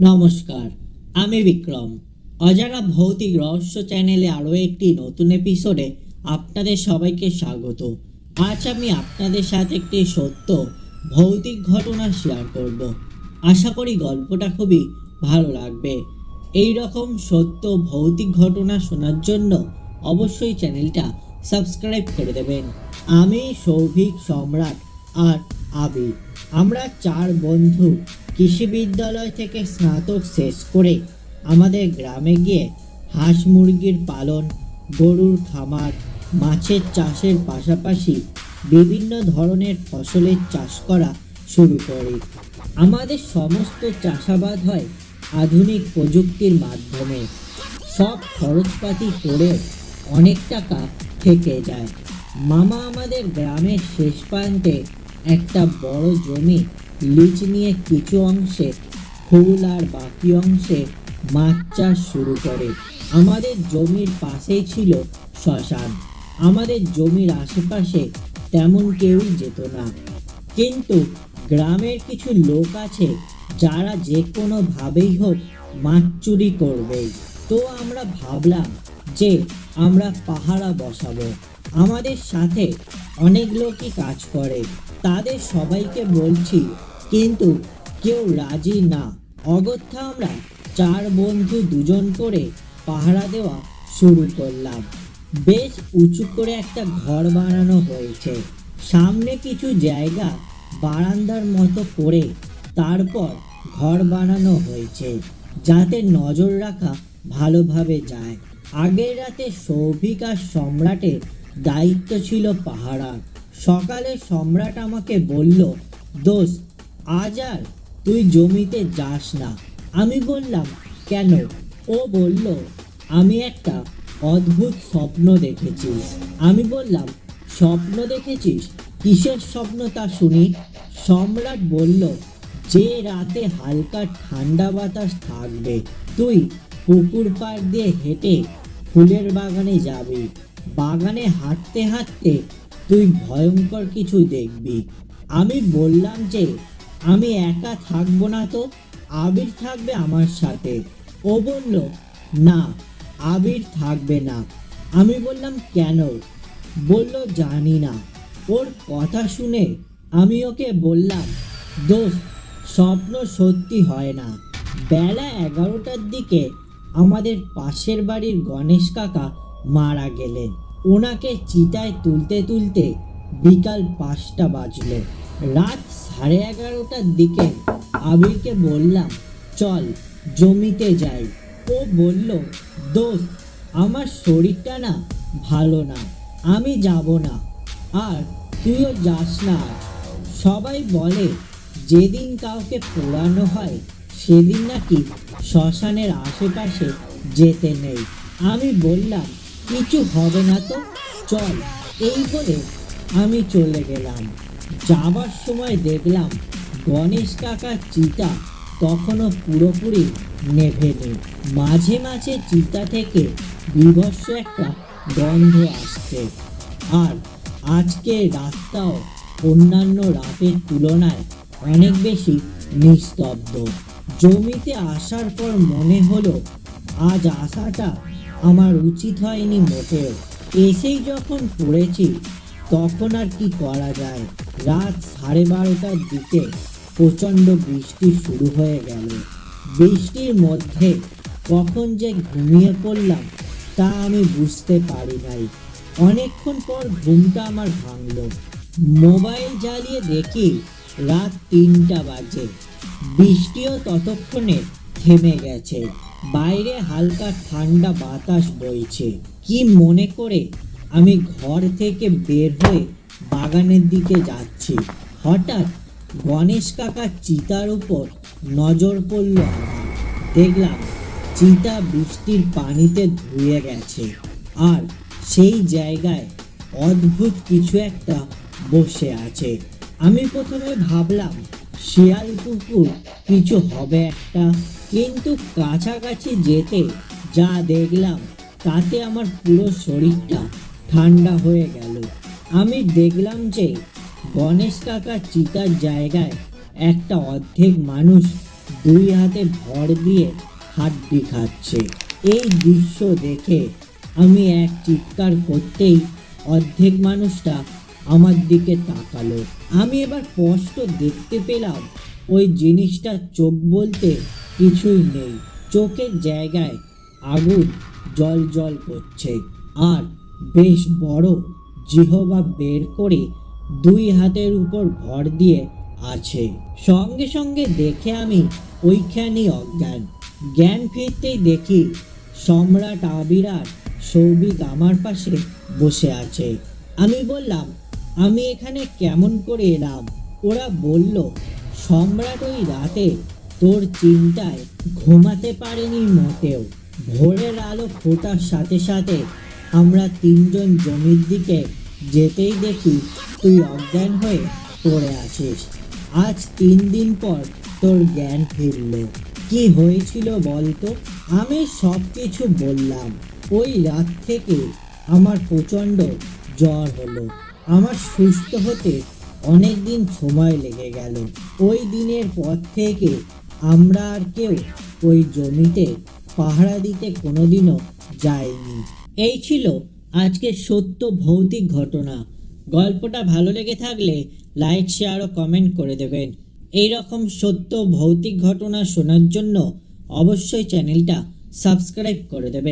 নমস্কার, আমি বিক্রম। অজানা ভৌতিক রহস্য চ্যানেলে আরও একটি নতুন এপিসোডে আপনাদের সবাইকে স্বাগত। আজ আমি আপনাদের সাথে একটি সত্য ভৌতিক ঘটনা শেয়ার করব। আশা করি গল্পটা খুবই ভালো লাগবে। এই রকম সত্য ভৌতিক ঘটনা শোনার জন্য অবশ্যই চ্যানেলটা সাবস্ক্রাইব করে দেবেন। আমি সৌভিক, সম্রাট আর আবির। আমরা 4 বন্ধু কৃষি বিদ্যালয় থেকে স্নাতক শেষ করে আমাদের গ্রামে গিয়ে হাঁস মুরগির পালন, গরুর খামার, মাছের চাষের পাশাপাশি বিভিন্ন ধরনের ফসলের চাষ করা শুরু করি। আমাদের সমস্ত চাষাবাদ হয় আধুনিক প্রযুক্তির মাধ্যমে। সব খরচপাতি করে অনেক টাকা থেকে যায়। মামা আমাদের গ্রামের শেষ প্রান্তে একটা বড় জমি লিজ নিয়ে কিছু অংশে ফুল আর বাকি অংশে মাছ চাষ শুরু করে। আমাদের জমির পাশেই ছিল শ্মশান। আমাদের জমির আশেপাশে তেমন কেউই যেত না, কিন্তু গ্রামের কিছু লোক আছে যারা যে কোনোভাবেই হোক মাছ চুরি করবে। তো আমরা ভাবলাম যে আমরা পাহারা বসাবো। আমাদের সাথে অনেক লোকই কাজ করে, তাদের সবাইকে বলছি, কিন্তু কেউ রাজি না। অগত্যা আমরা 4 বন্ধু 2জন করে পাহারা দেওয়া শুরু করলাম। বেশ উঁচু করে একটা ঘর বানানো হয়েছে। সামনে কিছু জায়গা বারান্দার মতো করে তারপর ঘর বানানো হয়েছে, যাতে নজর রাখা ভালোভাবে যায়। আগের রাতে সৌভিক আর সম্রাটের দায়িত্ব ছিল পাহারা। সকালে সম্রাট আমাকে বলল, দোস্ত, আজ আর তুই জমিতে যাস না। আমি বললাম, কেন? ও বলল, আমি একটা অদ্ভুত স্বপ্ন দেখেছি। আমি বললাম, স্বপ্ন দেখেছিস? কিসের স্বপ্ন তা শুনি। সম্রাট বলল, যে রাতে হালকা ঠান্ডা বাতাস থাকবে, তুই পুকুর পাড় দিয়ে হেঁটে ফুলের বাগানে যাবি। বাগানে হাঁটতে হাঁটতে তুই ভয়ঙ্কর কিছু দেখবি। আমি বললাম যে আমি একা থাকবো না তো, আবির থাকবে আমার সাথে। ও বলল, না, আবির থাকবে না। আমি বললাম, কেন? বলল, জানি না। ওর কথা শুনে আমি ওকে বললাম, দোস্ত, স্বপ্ন সত্যি হয় না। বেলা 11টার দিকে আমাদের পাশের বাড়ির গণেশ কাকা মারা গেলেন। ওনাকে চিতায় তুলতে তুলতে বিকাল 5টা বাজলো। রাত 11:30টার দিকে আবিরকে বললাম, চল জমিতে যাই। ও বলল, দোস্ত, আমার শরীরটা না ভালো না, আমি যাব না। আর তুইও যাস না। সবাই বলে যেদিন কাউকে পোড়ানো হয় সেদিন নাকি শ্মশানের আশেপাশে যেতে নেই। আমি বললাম, কিছু হবে না তো, চল। এই বলে আমি চলে গেলাম। যাবার সময় দেখলাম গণেশ কাকার চিতা তখনও পুরোপুরি নেভেনি। মাঝে মাঝে চিতা থেকে বীভৎস একটা গন্ধ আসছে। আর আজকে রাতটাও অন্যান্য রাতের তুলনায় অনেক বেশি নিস্তব্ধ। জমিতে আসার পর মনে হলো আজ আসাটা আমার উচিত হয়নি মোটেও। এসেই যখন পড়েছি তখন আর কি করা যায়। রাত 12:30টার দিকে প্রচণ্ড বৃষ্টি শুরু হয়ে গেল। বৃষ্টির মধ্যে কখন যে ঘুমিয়ে পড়লাম তা আমি বুঝতে পারি নাই। অনেকক্ষণ পর ঘুমটা আমার ভাঙল। মোবাইল জ্বালিয়ে দেখি রাত 3টা বাজে। বৃষ্টিও ততক্ষণে থেমে গেছে। বাইরে হালকা ঠান্ডা বাতাস বইছে। কি মনে করে আমি ঘর থেকে বের হয়ে বাগানের দিকে যাচ্ছি, হঠাৎ গণেশ কাকার চিতার উপর নজর পড়ল আমার। দেখলাম চিতা বৃষ্টির পানিতে ধুয়ে গেছে, আর সেই জায়গায় অদ্ভুত কিছু একটা বসে আছে। আমি প্রথমে ভাবলাম শিয়াল কুকুর কিছু হবে একটা, কিন্তু কাছাকাছি যেতে যা দেখলাম তাতে আমার পুরো শরীরটা ঠান্ডা হয়ে গেল। আমি দেখলাম যে গণেশ কাকার চিতার জায়গায় একটা অর্ধেক মানুষ দুই হাতে ভর দিয়ে হাড্ডি খাচ্ছে। এই দৃশ্য দেখে আমি এক চিৎকার করতেই অর্ধেক মানুষটা আমার দিকে তাকালো। আমি এবার স্পষ্ট দেখতে পেলাম ওই জিনিসটা চোখ বলতে কিছুই নেই। চোখের জায়গায় আগুন জল জল করছে আর বেশ বড় জিহবা বের করে দুই হাতের উপর ভর দিয়ে আছে। সঙ্গে সঙ্গে দেখে আমি ওইখানেই অজ্ঞান। জ্ঞান ফিরতেই দেখি সম্রাট আবির আর সৌভিক আমার পাশে বসে আছে। আমি বললাম, আমি এখানে কেমন করে এলাম? ওরা বলল, সম্রাট ওই রাতে তোর চিন্তায় ঘুমাতে পারেনি মোটেও। ভোরের আলো ফোটার সাথে সাথে আমরা তিনজন জমির দিকে যেতেই দেখি তুই অজ্ঞান হয়ে পড়ে আছিস। আজ 3 দিন পর তোর জ্ঞান ফিরল। কি হয়েছিল বলতো? আমি সব কিছু বললাম। ওই রাত থেকে আমার প্রচণ্ড জ্বর হলো। আমার সুস্থ হতে অনেক দিন সময় লেগে গেল। ওই দিনের পর থেকে আমরা আর কেউ ওই জমিতে পাহারা দিতে কোনোদিনও যায়নি। এই ছিল আজকের সত্য ভৌতিক ঘটনা। গল্পটা ভালো লেগে থাকলে লাইক, শেয়ার ও কমেন্ট করে দেবেন। এই রকম সত্য ভৌতিক ঘটনা শোনার জন্য অবশ্যই চ্যানেলটা সাবস্ক্রাইব করে দেবেন।